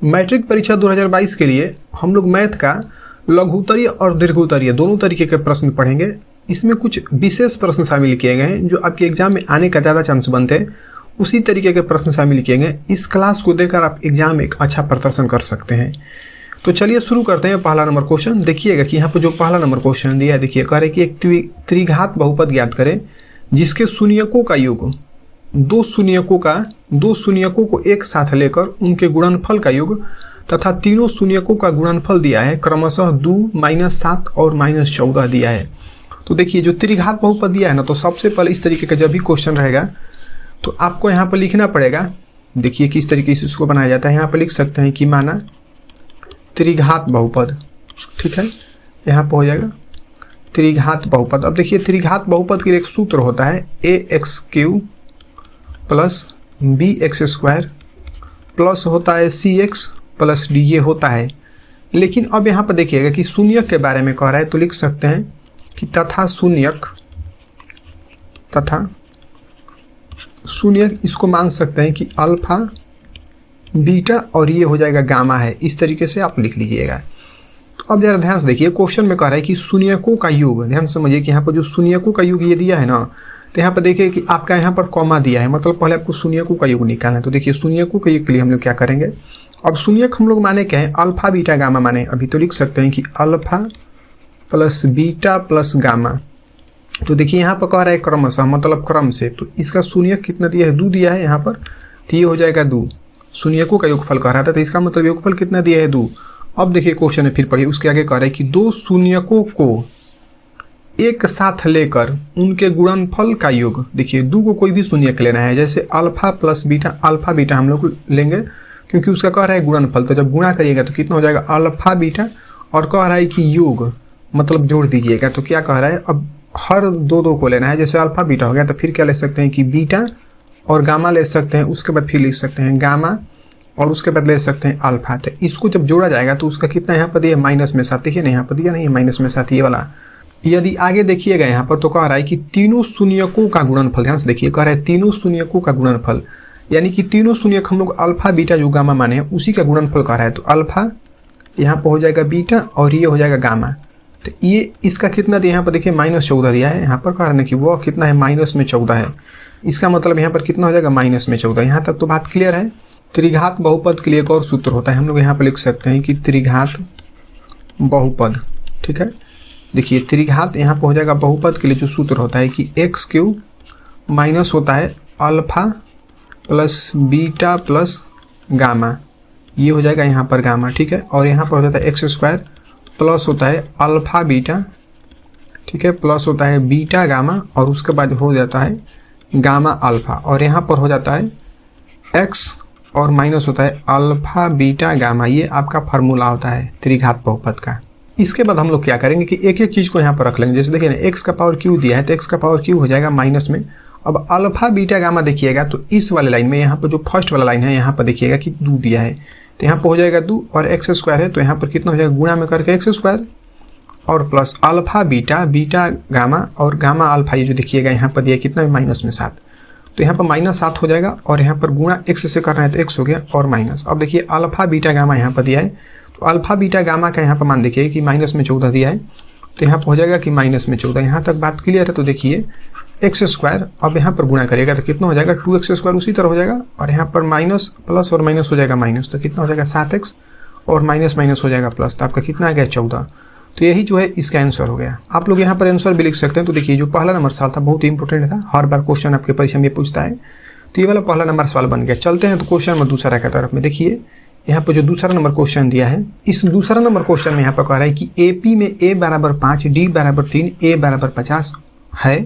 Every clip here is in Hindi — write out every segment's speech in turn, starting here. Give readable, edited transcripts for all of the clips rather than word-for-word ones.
मैट्रिक परीक्षा 2022 के लिए हम लोग मैथ का लघुत्तरीय और दीर्घोत्तरीय दोनों तरीके के प्रश्न पढ़ेंगे। इसमें कुछ विशेष प्रश्न शामिल किए गए हैं जो आपके एग्जाम में आने का ज़्यादा चांस बनते हैं, उसी तरीके के प्रश्न शामिल किए गए। इस क्लास को देखकर आप एग्जाम में एक अच्छा प्रदर्शन कर सकते हैं। तो चलिए शुरू करते हैं। पहला नंबर क्वेश्चन देखिएगा कि यहाँ पर जो पहला नंबर क्वेश्चन दिया है, देखिए कह रहे कि एक त्रिघात बहुपद ज्ञात करें जिसके शून्यकों का योग दो शून्यकों को एक साथ लेकर उनके गुणनफल का योग तथा तीनों शून्यकों का गुणनफल दिया है, क्रमशः 2, -7 और -14 दिया है। तो देखिए जो त्रिघात बहुपद दिया है ना, तो सबसे पहले इस तरीके का जब भी क्वेश्चन रहेगा तो आपको यहाँ पर लिखना पड़ेगा। देखिए किस तरीके से इसको बनाया जाता है। यहाँ पर लिख सकते हैं कि माना त्रिघात बहुपद, ठीक है, यहाँ पर हो जाएगा त्रिघात बहुपद। अब देखिए त्रिघात बहुपद के लिए एक सूत्र होता है ax³ प्लस bx² प्लस होता है cx प्लस d, ये होता है। लेकिन अब यहाँ पर देखिएगा कि शून्यक के बारे में कह रहा है, तो लिख सकते हैं कि तथा शून्यक इसको मान सकते हैं कि अल्फा बीटा और ये हो जाएगा गामा है। इस तरीके से आप लिख लीजिएगा। तो अब जरा ध्यान से देखिए, क्वेश्चन में कह रहा है कि शून्यकों का योग, ध्यान से समझिए कि यहाँ पर जो शून्यकों का योग ये दिया है ना, तो यहाँ पर देखिए कि आपका यहाँ पर कॉमा दिया है, मतलब पहले आपको शून्यकों का योग निकालना है। तो देखिए शून्यकों के योग के लिए हम लोग क्या करेंगे, अब शून्यक हम लोग माने क्या है, अल्फा बीटा गामा माने। अभी तो लिख सकते हैं कि alpha plus beta plus gamma. तो देखिए यहाँ पर कह रहा है क्रमशः, मतलब क्रम से। तो इसका शून्यक कितना दिया है, 2 दिया है यहाँ पर, तो ये हो जाएगा 2। शून्यकों का योगफल कह रहा था, तो इसका मतलब योगफल कितना दिया है, 2। अब देखिए क्वेश्चन में फिर पढ़िए, उसके आगे कह रहा है कि दो शून्यकों को एक साथ लेकर उनके गुणनफल का योग। देखिए 2 को कोई भी शून्यक लेना है, जैसे alpha plus beta, alpha beta हम लोग लेंगे क्योंकि उसका कह रहा है गुणनफल। तो जब गुणा करिएगा तो कितना हो जाएगा, अल्फा बीटा, और कह रहा है कि योग मतलब जोड़ दीजिएगा। तो क्या कह रहा है, अब हर 2 को लेना है। जैसे अल्फा बीटा हो गया तो फिर क्या ले सकते हैं कि बीटा और गामा ले सकते हैं, उसके बाद फिर लिख सकते हैं गामा और उसके बाद ले सकते हैं अल्फा। तो इसको जब जोड़ा जाएगा तो उसका कितना यहाँ पर दिया, -7। देखिए नहीं यहाँ पर दिया नहीं है -7 ये वाला। यदि आगे देखिएगा यहाँ पर तो कह रहा है कि तीनों शून्यकों का गुणनफल, ध्यान से देखिए कह रहा है तीनों शून्यकों का गुणनफल, यानी कि तीनों शून्यक हम लोग अल्फा बीटा जो गामा माने हैं उसी का गुणनफल कह रहा है। तो अल्फा यहाँ पर हो जाएगा बीटा और ये हो जाएगा गामा। तो ये इसका कितना दिया यहाँ पर देखिए -14 दिया है। यहाँ पर कह रहा है कि वो कितना है, -14 है। इसका मतलब यहाँ पर कितना हो जाएगा, -14। यहाँ तक तो बात क्लियर है। त्रिघात बहुपद के लिए एक और सूत्र होता है, हम लोग यहाँ पर लिख सकते हैं कि त्रिघात बहुपद, ठीक है। देखिए त्रिघात यहाँ पर हो जाएगा बहुपद के लिए जो सूत्र होता है कि x³ माइनस होता है alpha plus beta plus gamma, ये हो जाएगा यहाँ पर गामा, ठीक है। और यहाँ पर हो जाता है x² प्लस होता है अल्फा बीटा, ठीक है, प्लस होता है बीटा गामा और उसके बाद हो जाता है गामा अल्फा, और यहाँ पर हो जाता है x और माइनस होता है अल्फा बीटा गामा। ये आपका फार्मूला होता है त्रिघात बहुपद का। इसके बाद हम लोग क्या करेंगे कि एक एक चीज़ को यहाँ पर रख लेंगे। जैसे देखिए ना x का पावर q दिया है, तो x का पावर q हो जाएगा माइनस में। अब अल्फा बीटा गामा देखिएगा तो इस वाले लाइन में, यहाँ पर जो फर्स्ट वाला लाइन है यहाँ पर देखिएगा कि 2 दिया है, तो यहाँ पर हो जाएगा 2 और x² है, तो यहाँ पर कितना हो जाएगा, गुणा में करके x² और plus alpha beta beta gamma और गामा अल्फा, ये जो देखिएगा यहाँ पर दिया कितना है, -7। तो यहाँ पर -7 हो जाएगा और यहाँ पर गुणा x से करना है तो x हो गया और माइनस। अब देखिए अल्फा बीटा गामा यहाँ पर दिया है, तो अल्फा बीटा गामा का यहाँ पर मान देखिए कि -14 दिया है, तो यहाँ पर हो जाएगा कि -14। यहाँ तक बात क्लियर है। तो देखिए x², अब यहाँ पर गुणा करिएगा तो कितना हो जाएगा, 2x² उसी तरह हो जाएगा, और यहाँ पर माइनस प्लस और माइनस हो जाएगा माइनस, तो कितना हो जाएगा 7x और माइनस माइनस हो जाएगा प्लस, तो आपका कितना आ गया 14। तो यही जो है इसका आंसर हो गया। आप लोग यहाँ पर आंसर भी लिख सकते हैं। तो देखिए जो पहला नंबर सवाल था बहुत ही इंपॉर्टेंट था, हर बार क्वेश्चन आपके परीक्षा में पूछता है, तो ये वाला पहला नंबर सवाल बन गया। चलते हैं तो क्वेश्चन नंबर दूसरा की तरफ में। देखिए यहाँ पर जो दूसरा नंबर क्वेश्चन दिया है, इस दूसरा नंबर क्वेश्चन में यहाँ पर कह रहा है कि AP में A = 5, D = 3, A = 50 है।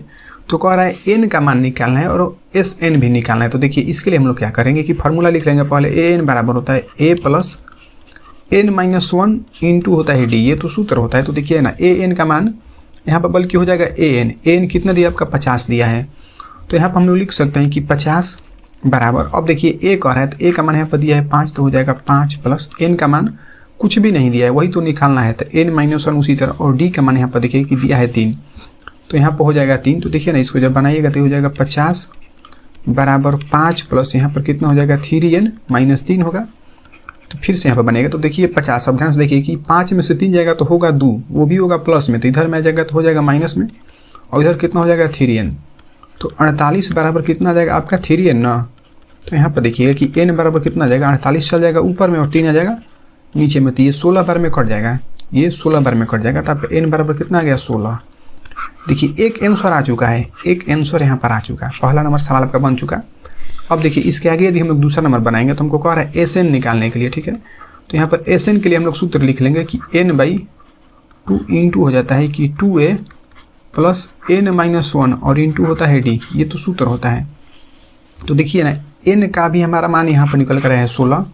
तो कह रहा है n का मान निकालना है और SN भी निकालना है। तो देखिए इसके लिए हम लोग क्या करेंगे कि फार्मूला लिख लेंगे। पहले AN बराबर होता है A प्लस n-1 इंटू होता है D, ये तो सूत्र होता है। तो देखिए ना AN का मान यहाँ पर बल्कि हो जाएगा AN कितना दिया आपका, 50 दिया है। तो यहाँ पर हम लोग लिख सकते हैं कि 50 बराबर, अब देखिए A कह रहा है, तो A का मान यहाँ पर दिया है 5, तो हो जाएगा 5 प्लस n का मान कुछ भी नहीं दिया है, वही तो निकालना है, तो n-1 उसी तरह, और D का मान यहाँ पर देखिए कि दिया है 3, तो यहाँ पर हो जाएगा 3। तो देखिए ना इसको जब बनाइएगा तो हो जाएगा 50 बराबर 5 प्लस यहाँ पर कितना हो जाएगा 3n - 3 होगा। तो फिर से यहाँ पर बनेगा। तो देखिए 50, अब ध्यान से देखिए कि 5 में से 3 जाएगा तो होगा 2, वो भी होगा प्लस में, तो इधर में आ जाएगा तो हो जाएगा माइनस में, और इधर कितना हो जाएगा 3n। तो 48 बराबर कितना आ जाएगा आपका 3n ना। तो यहाँ पर देखिएगा कि n बराबर कितना आ जाएगा 48 चल जाएगा ऊपर में और 3 आ जाएगा नीचे में, तो ये 16 बार में कट जाएगा, ये 16 बार में कट जाएगा। तो आपका n बराबर कितना आ गया 16। देखिए एक आंसर आ चुका है, एक आंसर यहाँ पर आ चुका है, पहला नंबर सवाल आपका बन चुका। अब देखिए इसके आगे यदि हम लोग दूसरा नंबर बनाएंगे तो हमको कह रहा है SN निकालने के लिए, ठीक है। तो यहाँ पर SN के लिए हम लोग सूत्र लिख लेंगे कि n/2 इंटू हो जाता है कि 2a प्लस n-1 और इंटू होता है d, ये तो सूत्र होता है। तो देखिए ना n का भी हमारा मान यहाँ पर निकल कर है 16,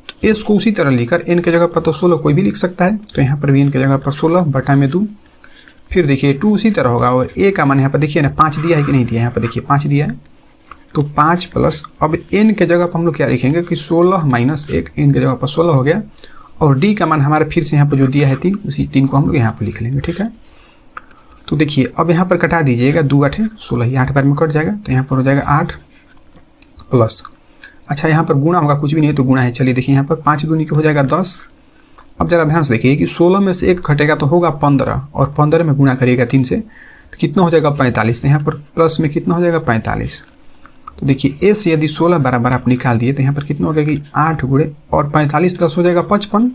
तो s को उसी तरह लिखकर n के जगह पर तो 16 कोई भी लिख सकता है, तो यहाँ पर भी n के जगह पर 16 बटा में 2। फिर देखिए 2 उसी तरह होगा, और a का मान यहाँ पर देखिए ना 5 दिया है कि नहीं दिया है, यहाँ पर देखिए 5 दिया है, तो 5 प्लस अब n के जगह पर हम लोग क्या लिखेंगे कि 16 माइनस 1, n के जगह पर 16 हो गया, और d का मान हमारे फिर से यहाँ पर जो दिया है 3, उसी 3 को हम लोग यहाँ पर लिख लेंगे, ठीक है। तो देखिए अब यहाँ पर कटा दीजिएगा, 2 8 16, ये 8 बार में कट जाएगा, तो यहाँ पर हो जाएगा 8 प्लस, अच्छा यहाँ पर गुणा होगा, कुछ भी नहीं तो गुणा है, चलिए देखिए यहाँ पर 5 दूनी के हो जाएगा 10। अब जरा ध्यान से देखिए कि 16 में से 1 घटेगा तो होगा 15, और 15 में गुणा करिएगा 3 से तो कितना हो जाएगा 45, तो यहाँ पर प्लस में कितना हो जाएगा 45। तो देखिए s यदि 16 बराबर आप निकाल दिए तो यहाँ पर कितना हो गया कि 8 गुणे और 45 10 हो जाएगा 55,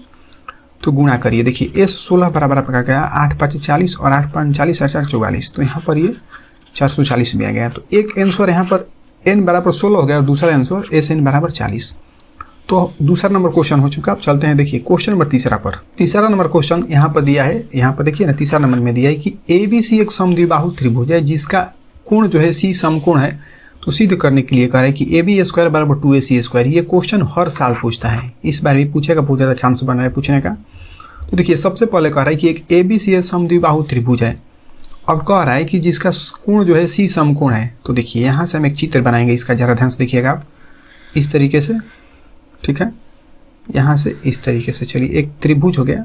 तो गुणा करिए। देखिए s 16 बराबर आपका गया 8 5 40 और 8 5 40 और 4 44, तो यहाँ पर ये 440 में आ गया। तो एक आंसर यहाँ पर n बराबर 16 हो गया और दूसरा आंसर SN बराबर 40। तो दूसरा नंबर क्वेश्चन हो चुका। अब चलते हैं देखिए क्वेश्चन नंबर तीसरा पर। तीसरा नंबर क्वेश्चन यहाँ पर दिया है, यहाँ पर देखिए ना तीसरा नंबर में दिया है कि ABC एक समद्विबाहु त्रिभुज है जिसका कोण जो है C समकोण है। तो सिद्ध करने के लिए कह रहा है कि AB² बराबर 2AC²। ये क्वेश्चन हर साल पूछता है, इस बार भी पूछेगा, बहुत ज़्यादा चांस बन रहा है पूछने का। तो देखिए सबसे पहले कह रहा है कि एक ABC समद्विबाहु त्रिभुज है। अब कह रहा है कि जिसका कोण जो है C समकोण है। तो देखिए यहाँ से हम एक चित्र बनाएंगे, इसका जरा ध्यान से देखिएगा आप, इस तरीके से, ठीक है, यहाँ से इस तरीके से। चलिए एक त्रिभुज हो गया।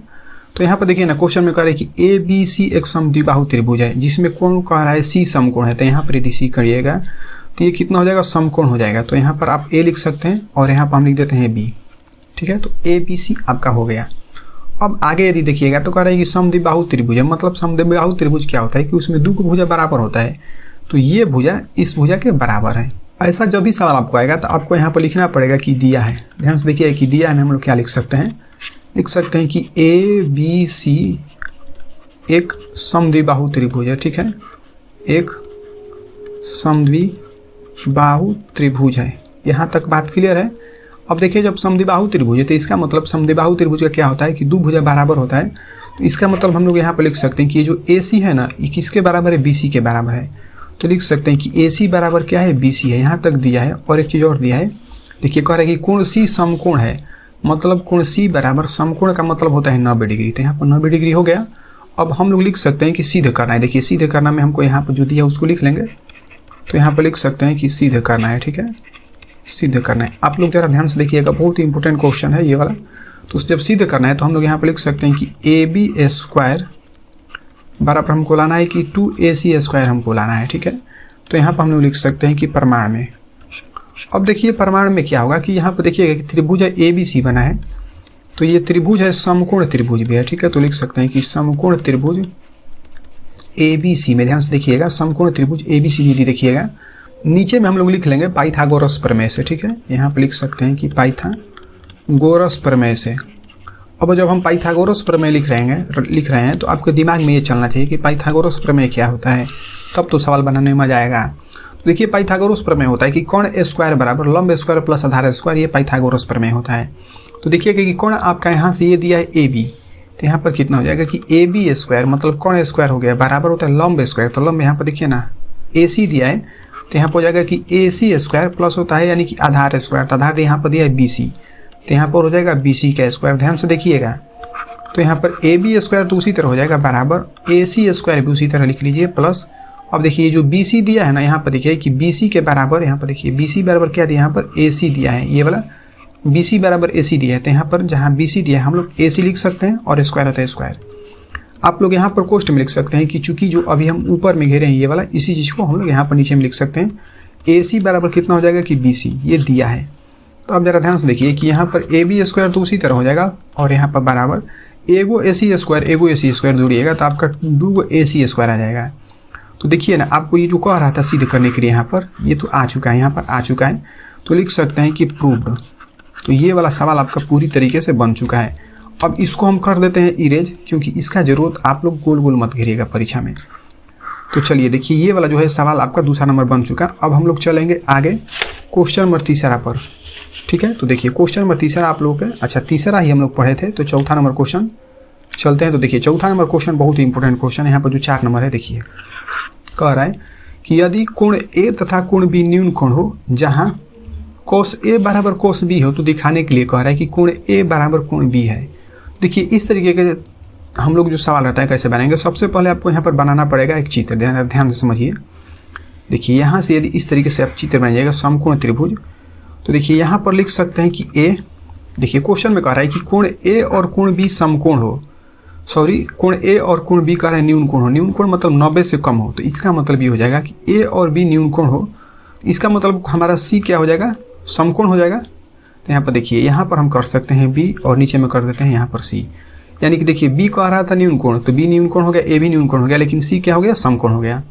तो यहाँ पर देखिए ना क्वेश्चन में कह रहा है कि ABC एक समद्विबाहु त्रिभुज है जिसमें कोण कह रहा है C समकोण है। तो यहाँ पर यदि C करिएगा तो ये कितना हो जाएगा समकोण हो जाएगा। तो यहाँ पर आप A लिख सकते हैं और यहाँ पर हम लिख देते हैं B, ठीक है। तो ABC आपका हो गया। अब आगे यदि देखिएगा तो कह रहा है कि समद्विबाहु त्रिभुज है, मतलब समद्विबाहु त्रिभुज क्या होता है कि उसमें 2 भुजा बराबर होता है, तो ये भुजा इस भुजा के बराबर है। ऐसा जब भी सवाल आपको आएगा तो आपको यहाँ पर लिखना पड़ेगा कि दिया है। ध्यान से देखिए कि दिया है में हम लोग क्या लिख सकते हैं, लिख सकते हैं कि ABC एक समद्विबाहु त्रिभुज है, ठीक है, एक समद्विबाहु त्रिभुज है। यहाँ तक बात क्लियर है। अब देखिए जब समद्विबाहु त्रिभुज है तो इसका मतलब समद्विबाहु त्रिभुज का क्या होता है कि 2 भुजा बराबर होता है। तो इसका मतलब हम लोग यहाँ पर लिख सकते हैं कि ये जो AC है ना, ये किसके बराबर है, BC के बराबर है। तो लिख सकते हैं कि AC बराबर क्या है, BC है। यहाँ तक दिया है। और एक चीज़ और दिया है, देखिए कह रहा है कि कोण C समकोण है, मतलब कोण C बराबर समकोण का मतलब होता है 90 डिग्री। तो यहाँ पर 90 डिग्री हो गया। अब हम लोग लिख सकते हैं कि सिद्ध करना है। देखिए सिद्ध करना में हमको यहाँ पर जो दिया उसको लिख लेंगे। तो यहाँ पर लिख सकते हैं कि सिद्ध करना है, ठीक है, सिद्ध करना है। आप लोग जरा ध्यान से देखिएगा, बहुत ही इंपॉर्टेंट क्वेश्चन है ये वाला। तो जब सिद्ध करना है तो हम लोग यहाँ पर लिख सकते हैं कि AB² बराबर हमको लाना है कि 2AC² हमको लाना है, ठीक है। तो यहाँ पर हम लोग लिख सकते हैं कि प्रमाण में। अब देखिए प्रमाण में क्या होगा कि यहाँ पर देखिएगा कि त्रिभुज है ABC बना है, तो ये त्रिभुज है, समकोण त्रिभुज भी है, ठीक है। तो लिख सकते हैं कि समकोण त्रिभुज ABC में, ध्यान से देखिएगा, समकोण त्रिभुज ABC भी देखिएगा। नीचे में हम लोग लिख लेंगे पाइथागोरस प्रमेय से, ठीक है। यहाँ पर लिख सकते हैं कि पाइथागोरस प्रमेय से। अब जब हम पाइथागोरस प्रमेय लिख रहे हैं तो आपके दिमाग में ये चलना चाहिए कि पाइथागोरस प्रमेय क्या होता है, तब तो सवाल बनाने में मजा आएगा। तो देखिए पाइथागोरस प्रमेय होता है कि कोण A² बराबर लंब स्क्वायर प्लस आधार स्क्वायर, ये पाइथागोरस प्रमेय होता है। तो देखिए कि कोण आपका यहाँ से ये दिया है AB, तो यहाँ पर कितना हो जाएगा कि AB² मतलब कोण स्क्वायर हो गया, बराबर होता है लंब स्क्वायर। तो लंब यहाँ पर देखिए ना AC दिया है, तो यहाँ पर हो जाएगा कि AC² प्लस होता है यानी कि आधार स्क्वायर। तो आधार यहाँ पर दिया है BC, तो यहाँ पर हो जाएगा BC का स्क्वायर। ध्यान से देखिएगा, तो यहाँ पर AB² तो उसी तरह हो जाएगा बराबर AC² भी उसी तरह लिख लीजिए प्लस। अब देखिए जो BC दिया है ना, यहाँ पर देखिए कि BC के बराबर, यहाँ पर देखिए BC बराबर क्या दिया, यहाँ पर AC दिया है, ये वाला BC बराबर AC दिया है। तो यहाँ पर जहाँ BC दिया है हम लोग AC लिख सकते हैं और स्क्वायर होता है स्क्वायर। आप लोग यहाँ पर कोष्ठ में लिख सकते हैं कि चूंकि जो अभी हम ऊपर में घेरे हैं ये वाला, इसी चीज़ को हम लोग यहाँ पर नीचे में लिख सकते हैं। AC बराबर कितना हो जाएगा कि BC, ये दिया है। तो अब जरा ध्यान से देखिए कि यहाँ पर ए बी स्क्वायर तो उसी तरह हो जाएगा और यहाँ पर बराबर एगो ए सी स्क्वायर जोड़िएगा तो आपका 2 ए सी स्क्वायर आ जाएगा। तो देखिए ना, आपको ये जो कह रहा था सिद्ध करने के लिए यहाँ पर ये तो आ चुका है, यहाँ पर आ चुका है, तो लिख सकते हैं कि प्रूव्ड। तो ये वाला सवाल आपका पूरी तरीके से बन चुका है। अब इसको हम कर देते हैं इरेज, क्योंकि इसका जरूरत आप लोग गोल गोल मत घेरिएगा परीक्षा में। तो चलिए देखिए ये वाला जो है सवाल आपका दूसरा नंबर बन चुका। अब हम लोग चलेंगे आगे क्वेश्चन नंबर तीसरा पर, ठीक है। तो देखिए क्वेश्चन नंबर तीसरा आप लोग के, अच्छा तीसरा ही हम लोग पढ़े थे, तो चौथा नंबर क्वेश्चन चलते हैं। तो देखिए चौथा नंबर क्वेश्चन बहुत ही इंपॉर्टेंट क्वेश्चन है। यहाँ पर जो 4 नंबर है देखिए कह रहा है कि यदि कोण ए तथा कोण बी न्यून कोण हो जहाँ कोस ए बराबर कोस बी हो, तो दिखाने के लिए कह रहा है कि कोण ए बराबर कोण बी है। देखिए इस तरीके के हम लोग जो सवाल रहता है कैसे बनाएंगे, सबसे पहले आपको यहाँ पर बनाना पड़ेगा एक चित्र। ध्यान से समझिए। देखिए यहाँ से यदि इस तरीके से आप चित्र बनाइएगा समकोण त्रिभुज, तो देखिए यहाँ पर लिख सकते हैं कि ए, देखिए क्वेश्चन में कह रहा है कि कोण ए और कोण बी समकोण हो, कोण ए और कोण बी कह रहा है न्यून कोण हो। न्यून कोण मतलब 90 से कम हो, तो इसका मतलब ये हो जाएगा कि ए और बी न्यून कोण हो। इसका मतलब हमारा सी क्या हो जाएगा, समकोण हो जाएगा। तो यहाँ पर देखिए यहाँ पर हम कर सकते हैं बी और नीचे में कर देते हैं यहाँ पर सी। यानी कि देखिए बी कह रहा था न्यून कोण, तो बी न्यून कोण हो गया, ए भी न्यून कोण हो गया, लेकिन सी क्या हो गया, समकोण हो गया।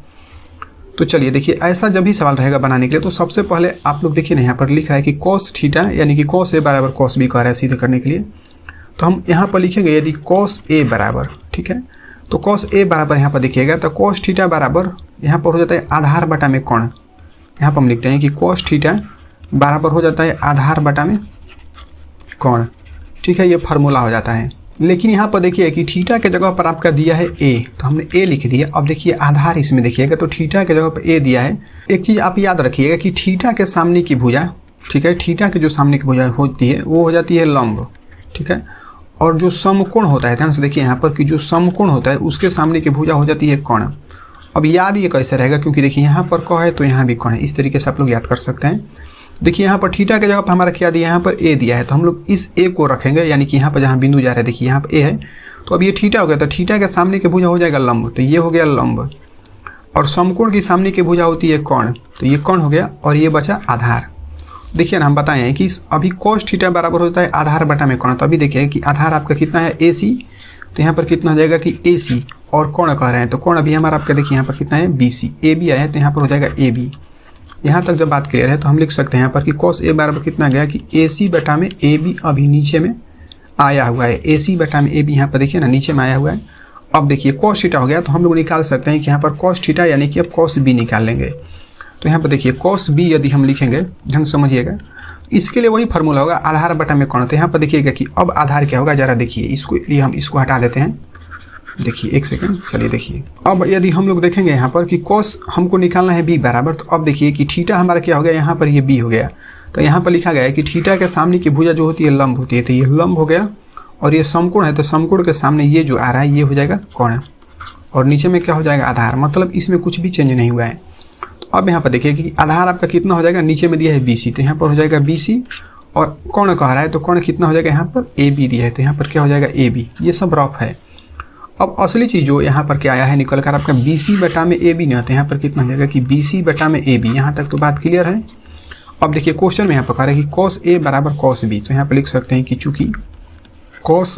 तो चलिए देखिए ऐसा जब भी सवाल रहेगा बनाने के लिए, तो सबसे पहले आप लोग देखिए ना यहाँ पर लिख रहा है कि कॉस थीटा यानी कि कॉस ए बराबर कॉस बी कह रहा है सिद्ध करने के लिए। तो हम यहाँ पर लिखेंगे यदि कॉस ए बराबर, ठीक है, तो कॉस ए बराबर यहाँ पर देखिएगा तो कॉस थीटा बराबर यहाँ पर हो जाता है आधार बटा में कोण। यहाँ पर हम लिखते हैं कि कॉस थीटा बराबर हो जाता है आधार बटा में कोण, ठीक है, ये फार्मूला हो जाता है। लेकिन यहाँ पर देखिए कि थीटा के जगह पर आपका दिया है ए, तो हमने ए लिख दिया। अब देखिए आधार इसमें देखिएगा तो थीटा के जगह पर ए दिया है। एक चीज़ आप याद रखिएगा कि थीटा के सामने की भुजा, ठीक है, थीटा के जो सामने की भुजा होती है वो हो जाती है लंब, ठीक है, और जो समकोण होता है, ध्यान से देखिए यहाँ पर कि जो समकोण होता है उसके सामने की भुजा हो जाती है कोण। अब याद ये कैसे रहेगा, क्योंकि देखिए यहाँ पर क है तो यहाँ भी कोण है, इस तरीके से आप लोग याद कर सकते हैं। देखिए यहाँ पर थीटा के जगह पर हमारा क्या दिया है, यहाँ पर ए दिया है, तो हम लोग इस ए को रखेंगे, यानी कि यहाँ पर जहाँ बिंदु जा रहा है देखिए यहाँ पर ए है, तो अब ये थीटा हो गया, तो थीटा के सामने की भुजा हो जाएगा लंब, तो ये हो गया लंब, और समकोण की सामने की भुजा होती है कोण, तो ये कोण हो गया, और ये बचा आधार। देखिए ना हम बताए हैं कि अभी cos थीटा बराबर होता है आधार बटा में कोण, तो अभी देखिए कि आधार आपका कितना है ए सी, तो यहाँ पर कितना हो जाएगा कि ए सी, और कोण कह रहे हैं तो कोण अभी हमारा आपका देखिए यहाँ पर कितना है बी सी, ए बी आया है तो यहाँ पर हो जाएगा ए बी। यहाँ तक जब बात क्लियर है तो हम लिख सकते हैं यहाँ पर कि cos ए बराबर कितना गया कि ए सी बटा में ए बी अभी नीचे में आया हुआ है, ए सी बटा में ए बी यहाँ पर देखिए ना नीचे में आया हुआ है। अब देखिए cos थीटा हो गया, तो हम लोग निकाल सकते हैं कि यहाँ पर cos थीटा यानी कि अब cos बी निकाल लेंगे। तो यहाँ पर देखिए cos बी यदि हम लिखेंगे, ध्यान समझिएगा, इसके लिए वही फार्मूला होगा आधार बटा में कोण। तो यहाँ पर देखिएगा कि अब आधार क्या होगा, जरा देखिए इसको लिए हम इसको हटा देते हैं। देखिए एक सेकंड, चलिए देखिए अब यदि हम लोग देखेंगे यहाँ पर कि cos हमको निकालना है b बराबर, तो अब देखिए कि थीटा हमारा क्या हो गया, यहाँ पर ये b हो गया, तो यहाँ पर लिखा गया है कि थीटा के सामने की भुजा जो होती है लंब होती है, तो ये लंब हो गया, और ये समकोण है तो समकोण के सामने ये जो आ रहा है ये हो जाएगा कोण, और नीचे में क्या हो जाएगा आधार, मतलब इसमें कुछ भी चेंज नहीं हुआ है। तो अब यहाँ पर देखिए कि आधार आपका कितना हो जाएगा, नीचे में दिया है BC, तो यहाँ पर हो जाएगा BC, और कोण कह रहा है तो कोण कितना हो जाएगा, यहाँ पर AB दिया है तो यहाँ पर क्या हो जाएगा AB। ये सब रफ है। अब असली चीज़ जो यहाँ पर क्या आया है निकल कर आपका BC बटा में AB नहीं आता, यहाँ पर कितना हो जाएगा कि BC बटा में AB। यहाँ तक तो बात क्लियर है। अब देखिए क्वेश्चन में यहाँ पर कह रहा है कि cos A बराबर cos B, तो यहाँ पर लिख सकते हैं कि चूँकि cos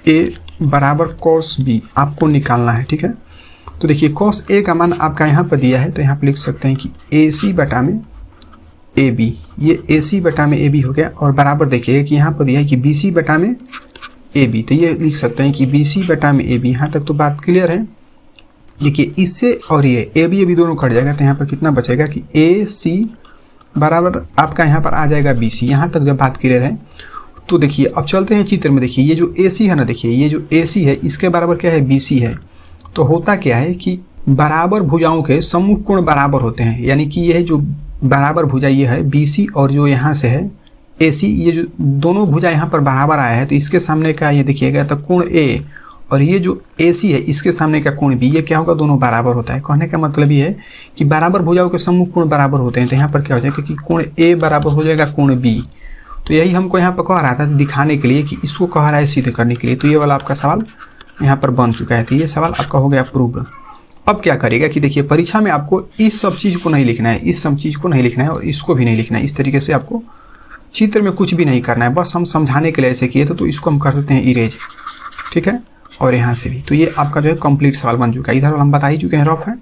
A बराबर cos B आपको निकालना है, ठीक है। तो देखिए cos A का मान आपका यहाँ पर दिया है, तो यहाँ पर लिख सकते हैं कि AC बटा में AB, ये AC बटा में AB हो गया, और बराबर देखिए कि यहाँ पर दिया है कि BC बटा में AB, तो ये लिख सकते हैं कि BC बटा में AB। यहाँ तक तो बात क्लियर है। देखिए इससे और ये AB दोनों कट जाएगा, तो यहाँ पर कितना बचेगा कि AC बराबर आपका यहाँ पर आ जाएगा BC। यहाँ तक जब बात क्लियर है तो देखिए अब चलते हैं चित्र में। देखिए ये जो AC है ना, देखिए ये जो AC है इसके बराबर क्या है BC है। तो होता क्या है कि बराबर भुजाओं के सम्मुख कोण बराबर होते हैं, यानी कि यह जो बराबर भुजा ये है BC, और जो यहाँ से है AC, ये जो दोनों भुजा यहाँ पर बराबर आया है, तो इसके सामने का ये देखिएगा तो कोण A, और ये जो AC है इसके सामने का कोण B, ये क्या होगा, दोनों बराबर होता है। कहने का मतलब ये है कि बराबर भुजाओं के सम्मुख कोण बराबर होते हैं, तो यहाँ पर क्या हो जाएगा कि कोण A बराबर हो जाएगा कोण B। तो यही हमको यहाँ पर कह रहा था दिखाने के लिए कि इसको कह रहा है सिद्ध करने के लिए। तो ये वाला आपका सवाल यहाँ पर बन चुका है, तो ये सवाल आपका हो गया प्रूव। अब क्या करेगा कि देखिए परीक्षा में आपको इस सब चीज़ को नहीं लिखना है, इस सब चीज़ को नहीं लिखना है, और इसको भी नहीं लिखना है। इस तरीके से आपको चित्र में कुछ भी नहीं करना है, बस हम समझाने के लिए ऐसे किए तो इसको हम कर देते हैं इरेज, ठीक है। और यहाँ से भी, तो ये आपका जो है कंप्लीट सवाल बन चुका है। इधर हम बता ही चुके हैं रफ है।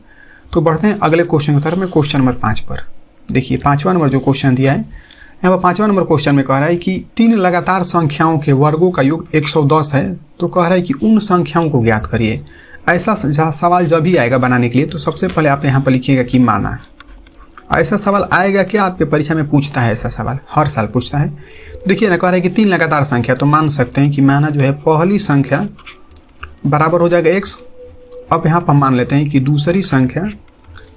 तो बढ़ते हैं अगले क्वेश्चन की तरफ में, क्वेश्चन नंबर 5 पर। देखिए 5वां नंबर जो क्वेश्चन दिया है यहाँ पर 5वां नंबर क्वेश्चन में कह रहा है कि 3 लगातार संख्याओं के वर्गों का योग 110 है, तो कह रहा है कि उन संख्याओं को ज्ञात करिए। ऐसा सवाल जब भी आएगा बनाने के लिए तो सबसे पहले आप यहाँ पर लिखिएगा कि माना। ऐसा सवाल आएगा क्या आपके परीक्षा में पूछता है, ऐसा सवाल हर साल पूछता है। देखिए ना, कह रहा है कि 3 लगातार संख्या, तो मान सकते हैं कि माना जो है पहली संख्या बराबर हो जाएगा x। अब यहाँ पर मान लेते हैं कि दूसरी संख्या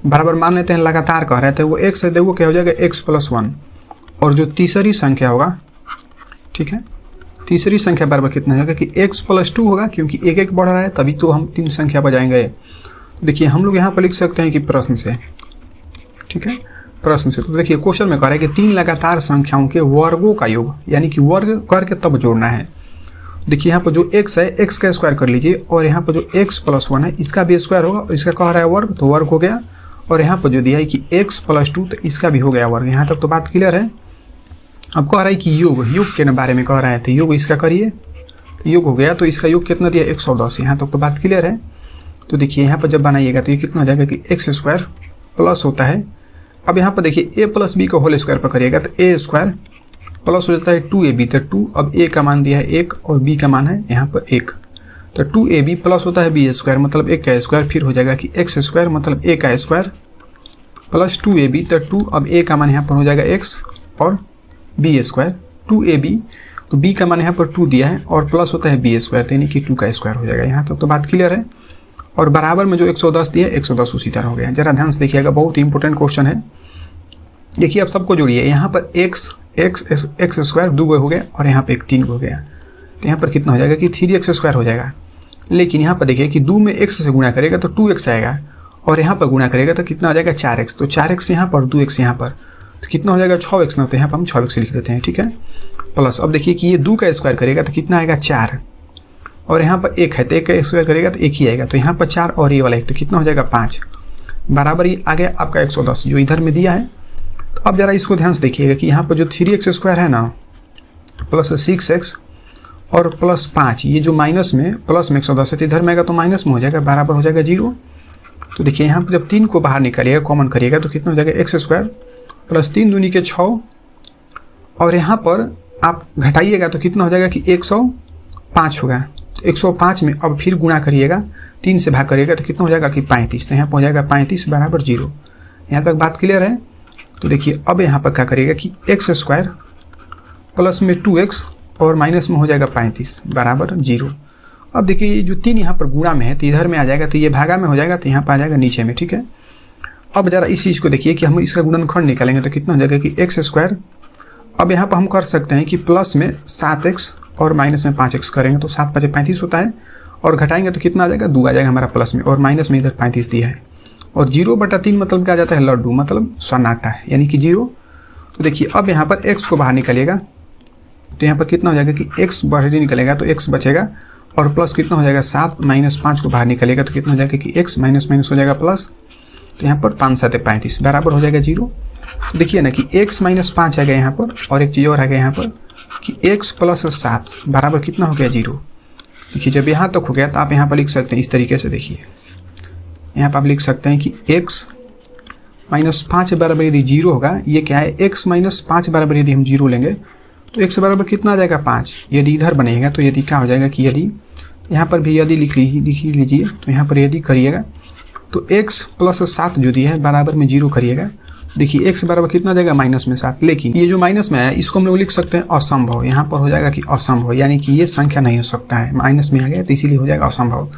बराबर मान लेते हैं, लगातार कह रहे थे वो x है, देखो क्या हो जाएगा x+1। और जो तीसरी संख्या होगा, ठीक है, तीसरी संख्या बराबर कितना होगा कि x+2 होगा, क्योंकि एक एक बढ़ रहा है तभी तो हम 3 संख्या पर जाएंगे। देखिए हम लोग यहाँ पर लिख सकते हैं कि प्रश्न से, ठीक है, प्रश्न से। तो देखिए क्वेश्चन में कह रहा है कि 3 लगातार संख्याओं के वर्गों का योग, यानी कि वर्ग करके तब जोड़ना है। देखिए यहाँ पर जो x है x का स्क्वायर कर लीजिए, और यहाँ पर जो x+1 है इसका भी स्क्वायर होगा, और इसका कह रहा है वर्ग, तो वर्ग हो गया। और यहाँ पर जो दिया है कि x+2, तो इसका भी हो गया वर्ग। यहाँ तक तो बात क्लियर है। अब कह रहा है कि योग के बारे में कह रहा है, तो योग इसका करिए, योग हो गया। तो इसका योग कितना दिया 110, यहाँ तक तो बात क्लियर है। तो देखिए यहाँ पर जब बनाइएगा तो ये कितना हो जाएगा कि x² प्लस होता है। अब यहाँ पर देखिए a+b का होल स्क्वायर पर करिएगा तो a² प्लस हो जाता है 2ab, तो 2, अब a का मान दिया है 1 और b का मान है यहाँ पर 1, तो 2ab प्लस होता है b² मतलब 1 का स्क्वायर, फिर हो जाएगा कि x² मतलब a का स्क्वायर प्लस 2ab, तो 2, अब a का मान यहाँ पर हो जाएगा x और b², 2ab, तो b का मान यहाँ पर 2 दिया है और प्लस होता है b², यानी कि 2 का स्क्वायर हो जाएगा। यहाँ तक तो बात क्लियर है। और बराबर में जो 110 दिया 110 उसी तरह हो गया। जरा ध्यान से देखिएगा, बहुत ही इंपॉर्टेंट क्वेश्चन है। देखिए अब सबको जोड़िए, यहाँ पर x² 2 हो गया और यहाँ पे 3 हो गया, तो यहाँ पर कितना हो जाएगा कि 3x² हो जाएगा। लेकिन यहाँ पर देखिए कि 2 में x से गुणा करेगा तो 2x आएगा, और यहाँ पर गुणा करेगा तो कितना हो जाएगा 4x, तो 4x यहाँ पर 2x यहाँ पर, तो कितना हो जाएगा 6x ना, तो यहाँ पर हम 6x लिख देते हैं, ठीक है। प्लस अब देखिए कि ये 2 का स्क्वायर करेगा तो कितना आएगा 4, और यहाँ पर 1 है तो 1 का स्क्वायर करेगा तो 1 ही आएगा, तो यहाँ पर 4 और ये वाला 1, तो कितना हो जाएगा 5, बराबर ही आ गया आपका 110 जो इधर में दिया है। तो अब जरा इसको ध्यान से देखिएगा कि यहाँ पर जो 3x² है ना प्लस 6x और प्लस 5, ये जो माइनस में प्लस में 110 है तो इधर में आएगा तो माइनस में हो जाएगा, बराबर हो जाएगा 0। तो देखिए यहाँ पर जब 3 को बाहर निकालिएगा कॉमन करिएगा तो कितना हो जाएगा x² प्लस 3 दूनी के 6, और यहाँ पर आप घटाइएगा तो कितना हो जाएगा कि 105 होगा। तो 105 में अब फिर गुणा करिएगा, 3 से भाग करिएगा तो कितना हो जाएगा कि 35, तो यहाँ पर हो जाएगा 35 बराबर 0। यहाँ तक बात क्लियर है। तो देखिए अब यहाँ पर क्या करिएगा कि x² प्लस में 2x और माइनस में हो जाएगा 35 बराबर 0। अब देखिए ये जो 3 यहाँ पर गुणा में है तो इधर में आ जाएगा, तो ये भागा में हो जाएगा, तो यहाँ पर आ जाएगा नीचे में, ठीक है। अब जरा इस चीज़ को देखिए कि हम इसका गुणनखंड निकालेंगे तो कितना हो जाएगा कि x²। अब यहाँ पर हम कर सकते हैं कि प्लस में 7x और माइनस में 5x करेंगे तो 7 5 35 होता है, और घटाएंगे तो कितना आ जाएगा 2 आ जाएगा हमारा प्लस में, और माइनस में इधर 35 दिया है, और 0/3 मतलब क्या आ जाता है लड्डू, मतलब सन्नाटा है, यानी कि 0। तो देखिए अब यहाँ पर x को बाहर निकालिएगा तो यहाँ पर कितना हो जाएगा कि x बाहर निकलेगा तो x बचेगा, और प्लस कितना हो जाएगा 7 माइनस 5 को बाहर निकलेगा तो कितना हो जाएगा कि x माइनस माइनस हो जाएगा प्लस, तो यहाँ पर 5 7 35 बराबर हो जाएगा 0। तो देखिए ना कि x माइनस 5 आ गया यहाँ पर, और एक चीज़ और आ गया यहाँ पर कि x प्लस 7 बराबर कितना हो गया 0। देखिए जब यहाँ तक हो गया तो आप यहाँ पर लिख सकते हैं इस तरीके से, देखिए यहाँ पर आप लिख सकते हैं कि x माइनस 5 बराबर यदि 0 होगा, ये क्या है x माइनस 5 बराबर यदि हम 0 लेंगे तो x बराबर कितना आ जाएगा 5। यदि इधर बनेगा तो यदि क्या हो जाएगा कि यदि यहाँ पर भी यदि लिख लीजिए तो यहाँ पर यदि करिएगा तो x प्लस 7 जो दिया है बराबर में 0 करिएगा। देखिए x बराबर कितना देगा माइनस में 7, लेकिन ये जो माइनस में है इसको हम लोग लिख सकते हैं असंभव, यहाँ पर हो जाएगा कि असंभव, यानी कि ये संख्या नहीं हो सकता है, माइनस में आ गया तो इसीलिए हो जाएगा असंभव।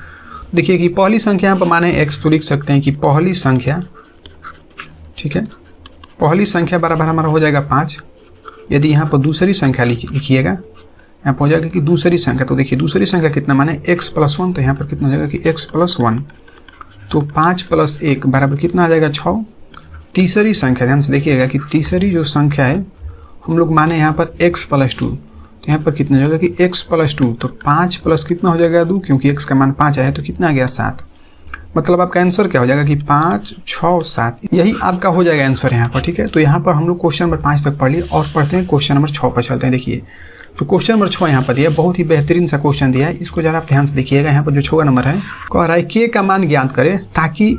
देखिए कि पहली संख्या यहाँ पर माने x, तो लिख सकते हैं कि पहली संख्या, ठीक है, पहली संख्या बराबर हमारा हो जाएगा 5। यदि यहाँ पर दूसरी संख्या लिखिएगा, यहाँ पर हो जाएगा कि दूसरी संख्या, तो देखिए दूसरी संख्या कितना माने x+1, तो यहाँ पर कितना हो जाएगा कि x+1, तो 5 + 1 बराबर कितना आ जाएगा 6। तीसरी संख्या ध्यान से देखिएगा कि तीसरी जो संख्या है हम लोग माने यहाँ पर x+2, तो यहाँ पर कितना हो जाएगा कि x+2, तो 5 प्लस कितना हो जाएगा 2, क्योंकि x का मान 5 है तो कितना आ गया 7। मतलब आपका आंसर क्या हो जाएगा कि 5, 6, 7 यही आपका हो जाएगा आंसर यहाँ पर। ठीक है, तो यहाँ पर हम लोग क्वेश्चन नंबर 5 तक पढ़ लिए और पढ़ते हैं क्वेश्चन नंबर 6 पर चलते हैं। देखिए तो क्वेश्चन नंबर 6 यहाँ पर दिया, बहुत ही बेहतरीन सा क्वेश्चन दिया है, इसको जरा आप ध्यान से देखिएगा। यहाँ पर जो 6 नंबर है कह रहा है के का मान ज्ञात करें ताकि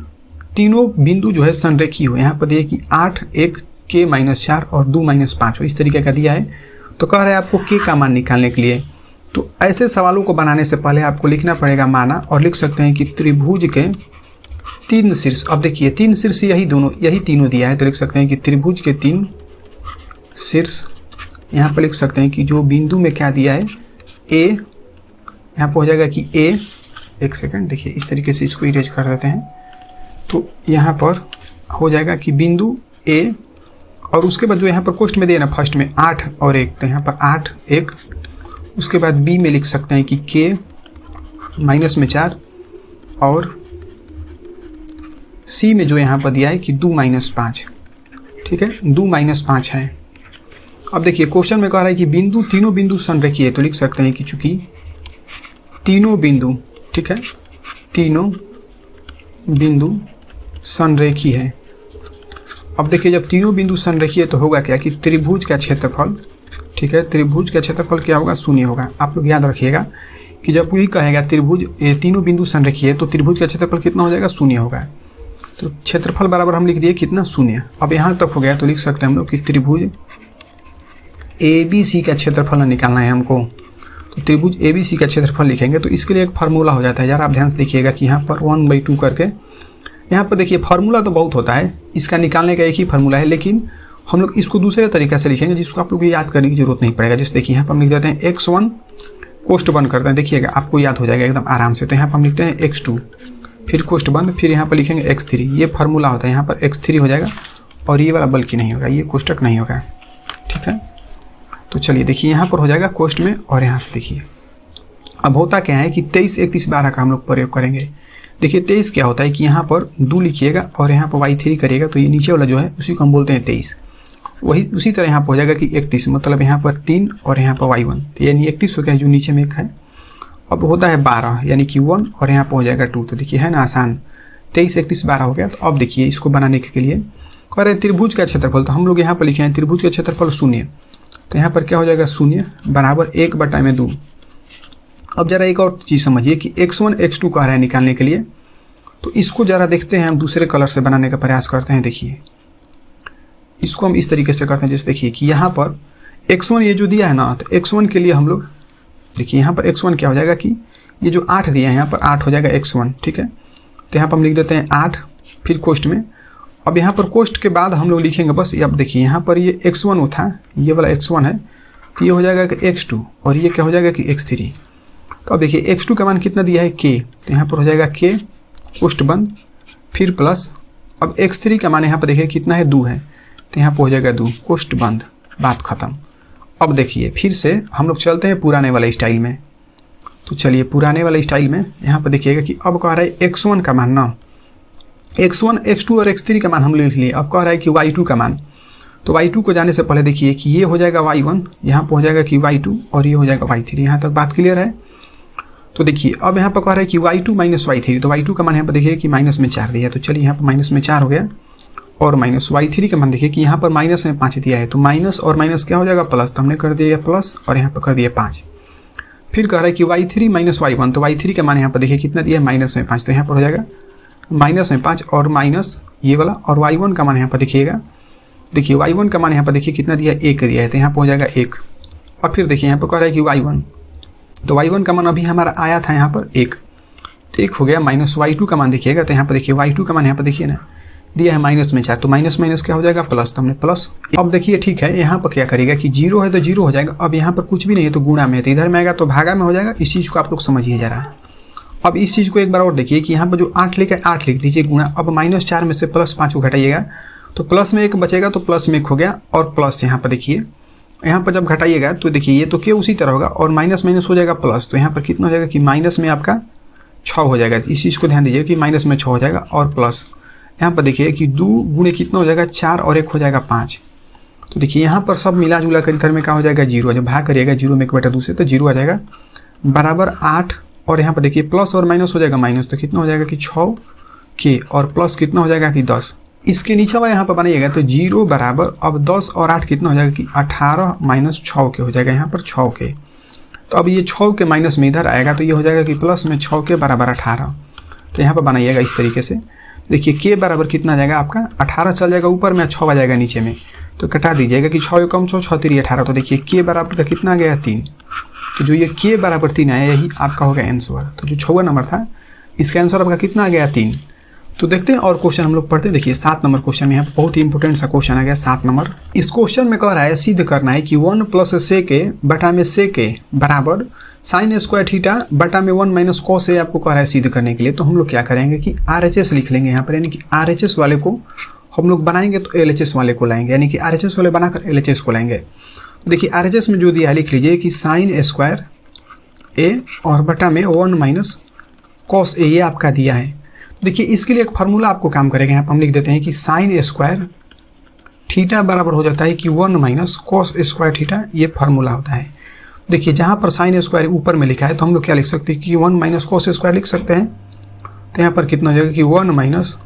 तीनों बिंदु जो है संरेखीय हो। यहाँ पर दिया कि 8, 1, के -4 और 2 -5 हो, इस तरीके का दिया है। तो कह रहा है आपको के का मान निकालने के लिए। तो ऐसे सवालों को बनाने से पहले आपको लिखना पड़ेगा माना, और लिख सकते हैं कि त्रिभुज के 3 शीर्ष। अब देखिए 3 शीर्ष यही तीनों दिया है, तो लिख सकते हैं कि त्रिभुज के 3 शीर्ष। यहाँ पर लिख सकते हैं कि जो बिंदु में क्या दिया है ए, यहाँ पर हो जाएगा कि ए, एक सेकंड देखिए इस तरीके से इसको इरेज कर देते हैं। तो यहाँ पर हो जाएगा कि बिंदु ए, और उसके बाद जो यहाँ पर क्वेश्चन में दिया ना फर्स्ट में 8 और 1, तो यहाँ पर 8, 1। उसके बाद बी में लिख सकते हैं कि के -4 और सी में जो यहाँ पर दिया है कि 2 -5। ठीक है, 2 -5 है। अब देखिए क्वेश्चन में कह रहा है कि तीनों बिंदु संरेखीय है, तो लिख सकते हैं कि चूंकि तीनों बिंदु, ठीक है, तीनों बिंदु संरेखीय है। अब देखिए जब तीनों बिंदु संरेखीय है तो होगा क्या कि त्रिभुज का क्षेत्रफल, ठीक है, त्रिभुज का क्षेत्रफल क्या होगा, 0 होगा। आप लोग याद रखिएगा कि जब कोई कहेगा त्रिभुज तीनों बिंदु संरेखीय है तो त्रिभुज का क्षेत्रफल कितना हो जाएगा, 0 होगा। तो क्षेत्रफल बराबर हम लिख दिए कितना, 0। अब यहाँ तक हो गया तो लिख सकते हैं हम लोग कि त्रिभुज ABC का क्षेत्रफल निकालना है हमको। तो त्रिभुज ABC का क्षेत्रफल लिखेंगे तो इसके लिए एक फार्मूला हो जाता है। यार आप ध्यान से देखिएगा कि यहाँ पर 1/2 करके, यहाँ पर देखिए फार्मूला तो बहुत होता है, इसका निकालने का एक ही फार्मूला है, लेकिन हम लोग इसको दूसरे तरीके से लिखेंगे जिसको आप लोग को याद करने की जरूरत नहीं पड़ेगा। जैसे देखिए यहाँ पर हम लिख देते हैं x1 कोष्ठ बंद करते हैं, देखिएगा आपको याद हो जाएगा एकदम आराम से। तो यहाँ पर हम लिखते हैं x2, फिर कोष्ठ बंद, फिर यहाँ पर लिखेंगे x3। ये फार्मूला होता है, यहाँ पर x3 हो जाएगा और ये वाला बल्कि नहीं होगा, ये कोष्टक नहीं होगा। ठीक है, तो चलिए देखिए यहाँ पर हो जाएगा कोष्ठ में, और यहाँ से देखिए अब होता क्या है कि 23, 31, 12 का हम लोग प्रयोग करेंगे। देखिए 23 क्या होता है कि यहाँ पर 2 लिखिएगा और यहाँ पर y3 करिएगा, तो ये नीचे वाला जो है उसी को हम बोलते हैं 23। वही उसी तरह यहाँ पर हो जाएगा कि 31, मतलब यहाँ पर 3 और यहाँ पर y1, तो यानी 31 हो गया जो नीचे में एक है। अब होता है 12 यानी कि 1 और यहाँ पर हो जाएगा 2। तो देखिए है ना आसान, 23, 31, 12 हो गया। तो अब देखिए इसको बनाने के लिए कह रहे हैं त्रिभुज का क्षेत्रफल, तो हम लोग यहाँ पर लिखे हैं त्रिभुज का क्षेत्रफल 0। तो यहाँ पर क्या हो जाएगा 0 बराबर 1/2। अब जरा एक और चीज़ समझिए कि x1 x2 कह रहा है निकालने के लिए, तो इसको जरा देखते हैं, हम दूसरे कलर से बनाने का प्रयास करते हैं। देखिए इसको हम इस तरीके से करते हैं, जैसे देखिए कि यहाँ पर x1 ये जो दिया है ना, तो x1 के लिए हम लोग देखिए यहाँ पर x1 क्या हो जाएगा कि ये जो 8 दिया है यहाँ पर 8 हो जाएगा x1। ठीक है, तो यहाँ पर हम लिख देते हैं 8, फिर कोष्ठ में। अब यहाँ पर कोष्ठ के बाद हम लोग लिखेंगे बस, अब देखिए यहाँ पर ये x1 था, ये वाला x1 है, तो ये हो जाएगा कि x2 और ये क्या हो जाएगा कि x3। तो अब देखिए x2 का मान कितना दिया है k, तो यहाँ पर हो जाएगा k कोष्ठ बंद, फिर प्लस। अब x3 का मान यहाँ पर देखिए कितना है 2 है, तो यहाँ पर हो जाएगा 2 कोष्ठ बंद, बात खत्म। अब देखिए फिर से हम लोग चलते हैं पुराने वाले स्टाइल में। तो चलिए पुराने वाले स्टाइल में यहाँ पर देखिएगा कि अब कह रहा है x1 का मान ना, x1, x2 और x3 का मान हम लिख लिए। अब कह रहा है कि y2 का मान, तो y2 को जाने से पहले देखिए कि ये हो जाएगा y1, यहाँ पर हो जाएगा कि y2 और ये हो जाएगा y3। यहाँ तक बात क्लियर है। तो देखिए अब यहाँ पर कह रहा है कि y2 - y3, तो y2 का मान यहाँ पर देखिए कि -4 दिया है, तो चलिए यहाँ पर -4 हो गया, और माइनस y3 का मान देखिए कि यहाँ पर -5 दिया है, तो माइनस और माइनस क्या हो जाएगा प्लस, तो हमने कर दिया प्लस और यहाँ पर कर दिया 5। फिर कह रहा है कि y3 - y1, तो y3 का मान यहाँ पर देखिए कितना दिया है -5, तो यहाँ पर हो जाएगा -5 और माइनस ये वाला, और y1 का मान यहाँ पर देखिएगा, देखिए y1 का मान यहाँ पर देखिए कितना दिया है 1 दिया है, तो यहाँ पर हो जाएगा 1। और फिर देखिए यहाँ पर कह रहा है कि y1, तो y1 का मान अभी हमारा आया था यहाँ पर 1, तो 1 हो गया, माइनस y2 का मान देखिएगा, तो यहाँ पर देखिए y2 का मान यहाँ पर देखिए ना दिया है -4, तो माइनस माइनस क्या हो जाएगा प्लस, तो हमने प्लस। अब देखिए ठीक है, यहाँ पर क्या करेगा कि 0 है तो 0 हो जाएगा। अब यहाँ पर कुछ भी नहीं है तो गुणा में है, तो इधर में आएगा तो भागा में हो जाएगा। इस चीज़ को आप लोग समझिए जरा। अब इस चीज़ को एक बार और देखिए कि यहाँ पर जो 8 लिखा है 8 लिख दीजिए गुणा। अब -4 में से +5 को घटाइएगा तो प्लस में 1 बचेगा, तो प्लस में 1 हो गया, और प्लस यहाँ पर देखिए, यहाँ पर जब घटाइएगा तो देखिए ये तो क्या उसी तरह होगा, और माइनस माइनस हो जाएगा प्लस, तो यहाँ पर कितना हो जाएगा कि माइनस में आपका 6 हो जाएगा। इस चीज़ को ध्यान दीजिए कि माइनस में 6 हो जाएगा, और प्लस यहाँ पर देखिए कि 2 गुणे कितना हो जाएगा 4 और 1 हो जाएगा 5। तो देखिए यहाँ पर सब मिला जुला कर इधर में क्या हो जाएगा 0, जब भाग करिएगा 0 में 1/2 से, तो 0 आ जाएगा बराबर 8, और यहाँ पर देखिए प्लस और माइनस हो जाएगा माइनस, तो कितना हो जाएगा कि 6 के और प्लस कितना हो जाएगा कि 10। इसके नीचे वाला यहाँ पर बनाइएगा तो 0 बराबर अब 10 और 8 कितना हो जाएगा कि 18 माइनस 6 के हो जाएगा यहाँ पर 6 के। तो अब ये 6 के माइनस में इधर आएगा तो ये हो जाएगा कि प्लस में 6 के बराबर 18। तो यहाँ पर बनाइएगा इस तरीके से। देखिए के बराबर कितना आ जाएगा आपका 18 चल जाएगा ऊपर में, 6 आ जाएगा नीचे में, तो कटा दीजिएगा कि 6 कम 6 6 3 18। तो देखिए के बराबर का कितना आ गया 3। तो जो ये के बराबर 3 आया यही आपका हो गया आंसर। तो जो 6वां नंबर था इसका आंसर आपका कितना आ गया 3। तो देखते हैं और क्वेश्चन हम लोग पढ़ते हैं। देखिए 7 नंबर क्वेश्चन में यहाँ बहुत ही इंपॉर्टेंट सा क्वेश्चन आ गया 7 नंबर। इस क्वेश्चन में कह रहा है सिद्ध करना है कि 1 प्लस सेक ए बटा में सेक ए बराबर साइन स्क्वायर थीटा बटा में 1 माइनस कॉस ए आपको कह रहा है सिद्ध करने के लिए। तो हम लोग क्या करेंगे कि RHS लिख लेंगे यहाँ पर, यानी कि RHS वाले को हम लोग बनाएंगे तो LHS वाले को लाएंगे, यानी कि RHS वाले बनाकर LHS को लाएंगे। देखिए RHS में जो दिया है लिख लीजिए कि साइन स्क्वायर ए और बटा में 1 माइनस कॉस ए, ये आपका दिया है। देखिए इसके लिए एक फार्मूला आपको काम करेगा, यहाँ पर हम लिख देते हैं कि साइन स्क्वायर थीटा बराबर हो जाता है कि 1 माइनस कॉस स्क्वायर थीटा, ये फार्मूला होता है। देखिए जहाँ पर साइन स्क्वायर ऊपर में लिखा है तो हम लोग क्या लिख सकते हैं कि 1 माइनस कॉस स्क्वायर लिख सकते हैं। तो यहाँ पर कितना हो जाएगा कि 1 माइनस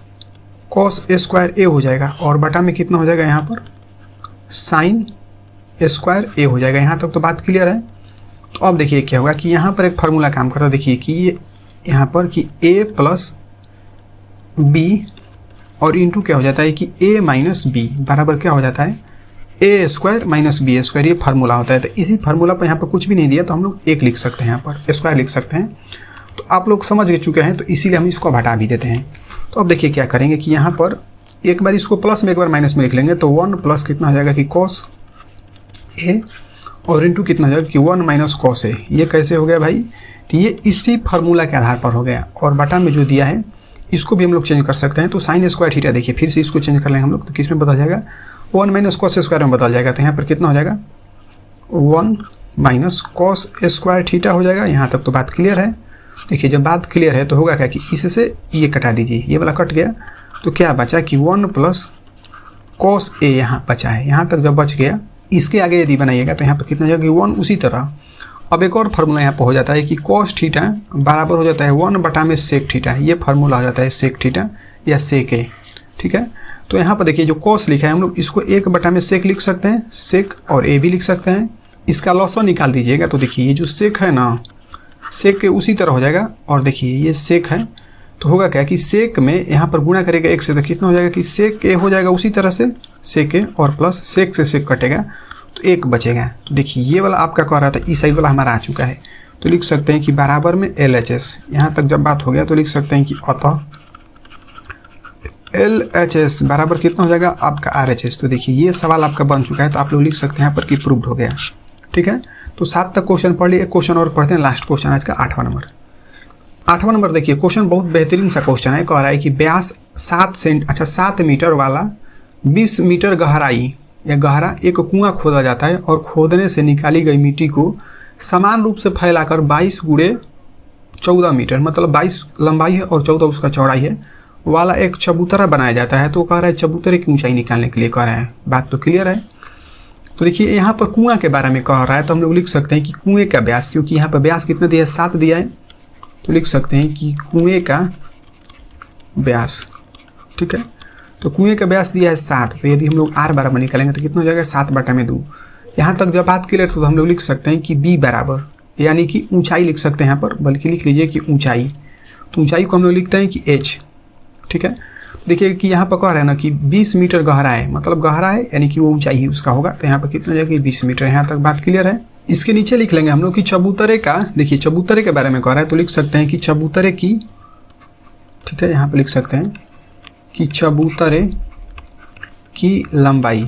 कॉस स्क्वायर ए हो जाएगा और बटा में कितना हो जाएगा यहाँ पर साइन स्क्वायर ए हो जाएगा। यहाँ तक तो बात क्लियर है। तो अब देखिए क्या होगा कि यहाँ पर एक फार्मूला काम करता है। देखिए कि ये यहाँ पर कि a प्लस बी और इंटू क्या हो जाता है कि a माइनस बी बराबर क्या हो जाता है ए स्क्वायर माइनस बी स्क्वायर, ये फार्मूला होता है। तो इसी फार्मूला पर यहाँ पर कुछ भी नहीं दिया तो हम लोग 1 लिख सकते हैं, यहाँ पर स्क्वायर लिख सकते हैं। तो आप लोग समझ चुके हैं तो इसीलिए हम इसको हटा भी देते हैं। तो अब देखिए क्या करेंगे कि यहाँ पर एक बार इसको प्लस में एक बार माइनस में लिख लेंगे तो 1 प्लस कितना हो जाएगा कि कॉस ए और इंटू कितना हो जाएगा कि 1 माइनस कॉस ए। ये कैसे हो गया भाई, तो ये इसी फार्मूला के आधार पर हो गया। और बटा में जो दिया है इसको भी हम लोग चेंज कर सकते हैं। तो साइन स्क्वायर थीटा देखिए फिर से इसको चेंज कर लेंगे हम लोग, तो किस में बदल जाएगा 1 माइनस कॉस स्क्वायर में बदल जाएगा। तो यहाँ पर कितना हो जाएगा 1 माइनस कॉस स्क्वायर थीटा हो जाएगा। यहाँ तक तो बात क्लियर है। देखिए जब बात क्लियर है तो होगा क्या कि इससे ये कटा दीजिए, ये वाला कट गया तो क्या बचा कि 1 प्लस कॉस ए यहाँ बचा है। यहाँ तक जब बच गया इसके आगे यदि बनाइएगा तो यहाँ पर कितना हो जाएगा 1 उसी तरह। अब एक और फार्मूला यहाँ पर हो जाता है कि कॉस थीटा बराबर हो जाता है 1 बटा में सेक थीटा, ये फार्मूला हो जाता है सेक थीटा या सेक ए। ठीक है, तो यहाँ पर देखिए जो कॉस लिखा है हम लोग इसको 1 बटा में सेक लिख सकते हैं, सेक और ए भी लिख सकते हैं। इसका लॉसवा निकाल दीजिएगा तो देखिए ये जो सेक है ना सेक के उसी तरह हो जाएगा। और देखिए ये सेक है तो होगा क्या कि सेक में यहाँ पर गुणा करेगा 1 से तो कितना हो जाएगा कि सेक ए हो जाएगा उसी तरह से सेक ए और प्लस सेक से सेक कटेगा तो 1 बचेगा। तो देखिए ये वाला आपका कह रहा था इस साइड वाला हमारा आ चुका है। तो लिख सकते हैं कि बराबर में LHS। यहाँ तक जब बात हो गया तो लिख सकते हैं कि अतः LHS बराबर कितना हो जाएगा आपका RHS। तो देखिए ये सवाल आपका बन चुका है तो आप लोग लिख सकते हैं यहाँ पर कि प्रूव्ड हो गया। ठीक है, तो 7 तक क्वेश्चन पढ़ लिए। एक क्वेश्चन और पढ़ते हैं, लास्ट क्वेश्चन आज का 8वां नंबर। 8वां नंबर देखिए क्वेश्चन बहुत बेहतरीन सा क्वेश्चन है। कह रहा है कि व्यास 7 मीटर वाला 20 मीटर गहराई या गहरा एक कुआं खोदा जाता है और खोदने से निकाली गई मिट्टी को समान रूप से फैलाकर 22 गुणे 14 मीटर मतलब 22 लंबाई है और 14 उसका चौड़ाई है वाला एक चबूतरा बनाया जाता है। तो कह रहा है चबूतरे की ऊंचाई निकालने के लिए कह रहा है। बात तो क्लियर है। तो देखिए यहाँ पर कुआं के बारे में कह रहा है तो हम लोग लिख सकते हैं कि कुएं का व्यास, क्योंकि यहाँ पर व्यास कितना दिया है 7 दिया है तो लिख सकते हैं कि कुएं का व्यास। ठीक है, तो कुएं का व्यास दिया है 7 तो यदि हम लोग R बराबर निकालेंगे तो कितना हो जाएगा 7 बटा में 2। यहाँ तक जब बात क्लियर तो हम लोग लिख सकते हैं कि B बराबर यानी कि ऊंचाई लिख सकते हैं यहाँ पर, बल्कि लिख लीजिए कि ऊंचाई। तो ऊंचाई को हम लोग लिखते हैं कि H। ठीक है, देखिए कि यहाँ पर कह रहा है ना कि 20 मीटर गहरा है, मतलब गहरा है यानी कि वो ऊंचाई ही उसका होगा। तो यहाँ पर कितना हो जाएगा 20 मीटर। यहाँ तक बात क्लियर है। इसके नीचे लिख लेंगे हम लोग कि चबूतरे का, देखिए चबूतरे के बारे में कह रहा है तो लिख सकते हैं कि चबूतरे की, ठीक है यहाँ पर लिख सकते हैं कि चबूतरे की लंबाई।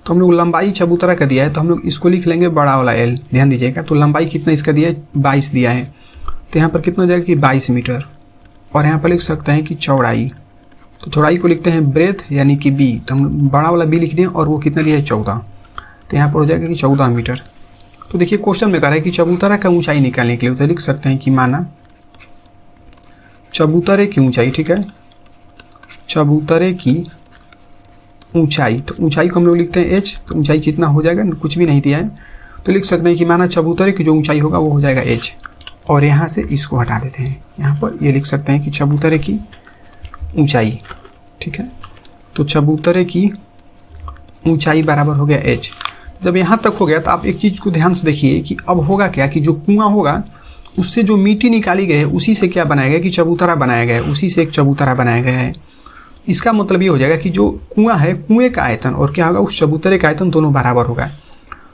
तो हम लोग लंबाई चबूतरा का दिया है तो हम लोग इसको लिख लेंगे बड़ा वाला L। ध्यान दीजिएगा तो लंबाई कितना इसका दिया है 22 दिया है तो यहाँ पर कितना हो जाएगा कि 22 मीटर। और यहाँ पर लिख सकते हैं कि चौड़ाई, तो चौड़ाई को लिखते हैं ब्रेथ यानी कि B। तो हम बड़ा वाला B लिख दें और वो कितना दिया है 14। तो यहाँ पर हो जाएगा कि 14 मीटर। तो देखिए क्वेश्चन में कह रहा है कि चबूतरा का ऊंचाई निकालने के लिए तो लिख सकते हैं कि माना चबूतरे की ऊंचाई। ठीक है, चबूतरे की ऊंचाई, तो ऊंचाई को हम लोग लिखते हैं H। तो ऊंचाई कितना हो जाएगा, कुछ भी नहीं दिया है तो लिख सकते हैं कि माना चबूतरे की जो ऊंचाई होगा वो हो जाएगा H। और यहाँ से इसको हटा देते हैं, यहाँ पर ये लिख सकते हैं कि चबूतरे की ऊंचाई, ठीक है। तो चबूतरे की ऊंचाई बराबर हो गया h। जब यहाँ तक हो गया तो आप एक चीज़ को ध्यान से देखिए कि अब होगा क्या कि जो कुआं होगा उससे जो मिट्टी निकाली गई है उसी से क्या बनाया गया कि चबूतरा बनाया गया है, उसी से एक चबूतरा बनाया गया है। इसका मतलब ये हो जाएगा कि जो कुआं है, कुएं का आयतन और क्या होगा उस चबूतरे का आयतन दोनों बराबर होगा।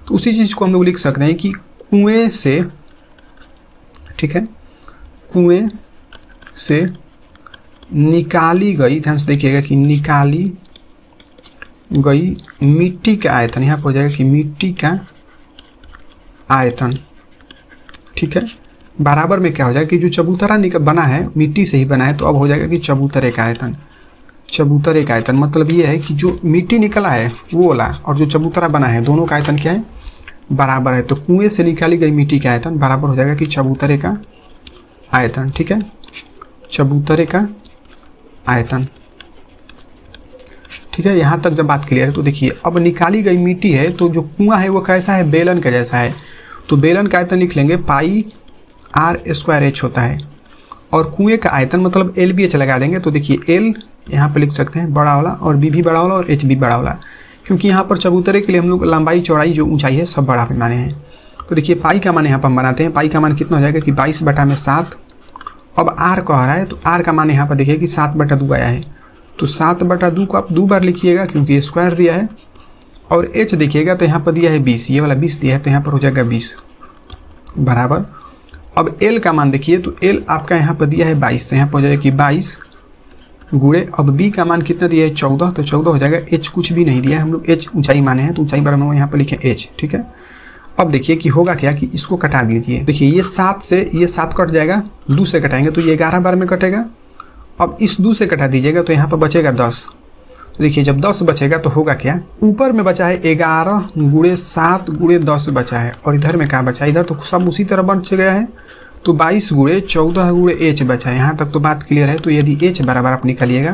तो उसी चीज़ को हम लोग लिख सकते हैं कि कुएं से, ठीक है, कुएं से निकाली गई, ध्यान से देखिएगा कि निकाली गई मिट्टी का आयतन, यहाँ पर हो जाएगा कि मिट्टी का आयतन, ठीक है, बराबर में क्या हो जाएगा कि जो चबूतरा बना है मिट्टी से ही बना है, तो अब हो जाएगा कि चबूतरे का आयतन। चबूतरे का आयतन मतलब ये है कि जो मिट्टी निकला है वो वाला और जो चबूतरा बना है दोनों का आयतन क्या है, बराबर है। तो कुएं से निकाली गई मिट्टी का आयतन बराबर हो जाएगा कि चबूतरे का आयतन, ठीक है, चबूतरे का आयतन, ठीक है। यहाँ तक जब बात क्लियर है तो देखिए अब निकाली गई मिट्टी है तो जो कुआं है वो कैसा है, बेलन का जैसा है। तो बेलन का आयतन लिख लेंगे पाई r² होता है और कुएं का आयतन मतलब LBH लगा देंगे। तो देखिए L यहाँ पे लिख सकते हैं बड़ा वाला और B भी बड़ा वाला और H भी बड़ा वाला, क्योंकि यहाँ पर चबूतरे के लिए हम लोग लंबाई चौड़ाई जो ऊंचाई है सब बड़ा पैमाने हैं। तो देखिए पाई का मान यहाँ पर हम बनाते हैं, पाई का मान कितना हो जाएगा कि 22/7। अब R कह रहा है तो R का मान यहाँ पर देखिए कि 7/2 आया है, तो 7/2 को आप 2 बार लिखिएगा क्योंकि स्क्वायर दिया है। और H देखिएगा तो यहाँ पर दिया है 20, ये वाला 20 दिया है तो यहाँ पर हो जाएगा 20 बराबर। अब L का मान देखिए तो L आपका यहाँ पर दिया है 22, तो यहाँ पर हो जाएगा कि 22 गुणे, अब B का मान कितना दिया है 14, तो 14 हो जाएगा। H कुछ भी नहीं दिया है, हम लोग H ऊंचाई माने हैं तो ऊंचाई बराबर हम यहाँ पर लिखे H, ठीक है। अब देखिए कि होगा क्या कि इसको कटा दीजिए। देखिए ये 7 से ये 7 कट जाएगा, 2 से कटाएंगे तो ये 11 बार में कटेगा। अब इस 2 से कटा दीजिएगा तो यहाँ पर बचेगा 10। तो देखिए जब 10 बचेगा तो होगा क्या, ऊपर में बचा है 11 गुणे 7 गुणे 10 बचा है और इधर में क्या बचा है, इधर तो सब उसी तरह बच गया है। तो 22 गुणे 14 गुणे H बचा है। यहाँ तक तो बात क्लियर है। तो यदि H बराबर आप निकालिएगा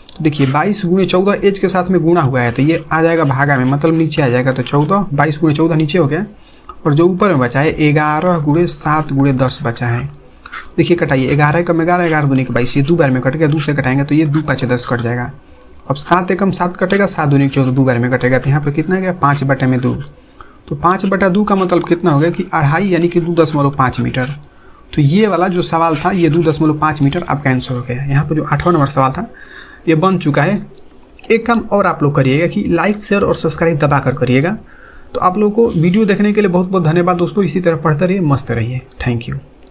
तो देखिए 22 गुणे 14 H के साथ में गुणा हुआ है तो ये आ जाएगा भागा में, मतलब नीचे आ जाएगा। तो 14 22 गुणे 14 नीचे हो गया और जो ऊपर में बचा है 11 गुणे 7 गुणे 10 बचा है। देखिए कटाइए, 11 कम 11, 11 दूनी 22, ये 2 बार में कट गया। 2 से कटाएंगे तो ये 2 5 10 कट जाएगा। अब 7 एकम 7 कटेगा, 7 दूनी 14, 2 बार में कटेगा तो यहाँ पर कितना गया 5/2। तो 5/2 का मतलब कितना हो गया कि 2.5 यानी कि 2.5 मीटर। तो ये वाला जो सवाल था ये 2.5 मीटर आपका आंसर हो गया। यहाँ पर जो 8वां नंबर सवाल था ये बन चुका है। एक काम और आप लोग करिएगा कि लाइक शेयर और सब्सक्राइब दबा कर करिएगा। तो आप लोगों को वीडियो देखने के लिए बहुत बहुत धन्यवाद दोस्तों। इसी तरह पढ़ते रहिए, मस्त रहिए। Thank you.